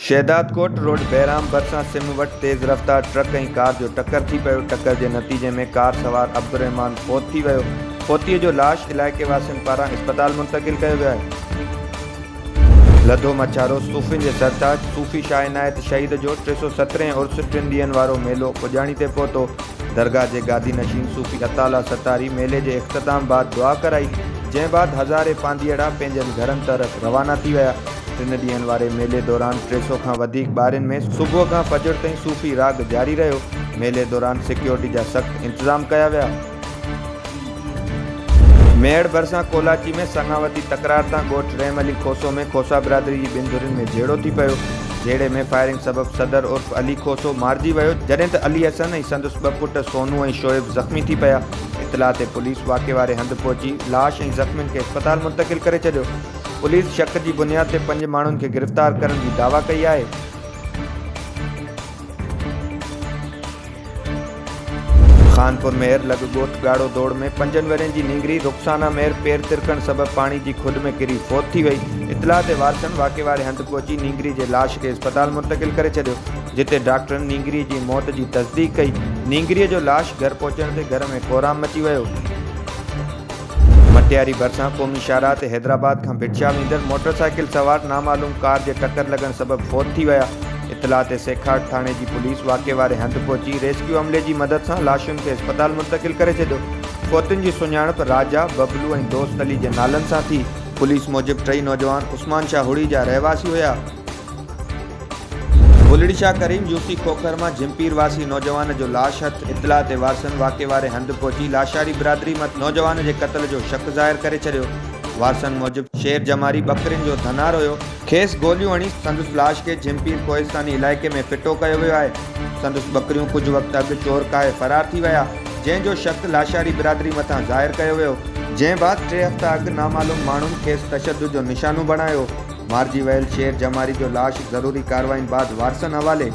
Shahdadkot road Bahram भरिसां SIM वटि तेज़ रफ़्तार ट्रक ऐं कार जो टक्कर थी पियो। टक्कर जे नतीजे में कार सवार अब्दुर्रहमान फ़ौत थी वियो। फ़ौतीअ जो लाश इलाइक़े वासियुनि पारां इस्पताल मुंतक़िल कयो वियो आहे। लधो मछारो सूफ़ियुनि जे सरताज सूफ़ी शाह इनायत शहीद जो 317 उर्स 3 ॾींहंनि वारो मेलो पुॼाणी ते पहुतो। दरगाह जे गादी नशीन सूफ़ी अताला सतारी मेले जे इख़्तिताम बाद दुआ कराई, जंहिं बाद हज़ारे पांधीअड़ा पंहिंजनि घरनि तरफ़ रवाना थी विया। 3 ॾींहंनि वारे मेले दौरान 300 खां वधीक ॿारनि में सुबुह खां फजर ताईं सूफ़ी राग जारी रहियो। मेले दौरान सिक्योरिटी जा सख़्त इंतज़ाम कया विया। मेड़ भरिसां कोलाची में संगावती तकरार तां ॻोठ रहम अली खोसो में खोसा बिरादरी जी 2 धुरियुनि में झेड़ो थी पियो। झेड़े में फायरिंग सबबि सदर उर्फ़ अली खोसो मारिजी वियो, जॾहिं त अली हसन ऐं संदसि 2 पुट सोनू ऐं शोएब ज़ख़्मी थी पिया। इतला ते पुलिस वाक़े वारे हंधि पहुची लाश ऐं ज़ख़्मियुनि खे इस्पताल मुंतक़िल करे छॾियो। पुलिस शक जी बुनियाद ते 5 माण्हुनि खे गिरफ़्तार करण जी दावा कई आहे। खानपुर मेयर लॻ ॻोठ ॻाढ़ो दौड़ में 5 वरनि जी नींगरी रुख़साना मेयर पेर तिरकण सबबि पाणी जी खुड में किरी फ़ौत थी वई। इतला ते वारसनि वाक़े वारे हंधि पहुची नींगरी जे लाश खे इस्पताल मुंतक़िल करे छॾियो, जिते डॉक्टरनि नींगरी जी मौत जी तस्दीक कई। नींगरीअ जो लाश घर पहुचण ते घर में कोराम मची वियो। मटियारी भरिसां क़ौमी शाहराह ते हैदराबाद खां भिटशा ईंदड़ मोटरसाइकिल सवार नामालूम कार जे टक्कर लॻण सबबि फ़ौत थी विया। इतला ते सेखाड़ थाणे जी पुलिस वाक़े वारे हंधि पहुची रेस्क्यू अमले जी मदद सां लाशुनि खे इस्पताल मुंतक़िल करे छॾियो। फ़ौतुनि जी सुञाणप राजा, बबलू ऐं दोस्त अली जे नालनि सां थी। पुलिस मूजिबि 3 नौजवान उस्मान शाह हुड़ी जा रहवासी हुया। बुलड़ी शाह करीम यूसी खोखर मां झिमपीर वासी नौजवान जो लाश हथ। इतला ते वारसनि वाक़े वारे हंधि पहुची लाशारी बिरादरी मत नौजवान जे क़त्ल जो शक ज़ाहिर करे छॾियो। वारसनि मूजिबि शेर जमारी बकरियुनि जो धनार हुयो। खेसि गोलियूं हणी संदसि लाश खे झिमपीर कोहिस्तानी इलाइक़े में फिटो कयो वियो आहे। संदसि बकरियूं कुझु वक़्तु अॻु चोर काहे फ़रार थी विया, जंहिंजो शक लाशारी बिरादरी मथां ज़ाहिर कयो वियो। जंहिं बाद 3 हफ़्ता अॻु नामालूम माण्हुनि खेसि तशदुद जो निशानो बणायो। मारिजी वियल शेर जमारी जो लाश ज़रूरी कार्रवाइनि बाद वारसनि हवाले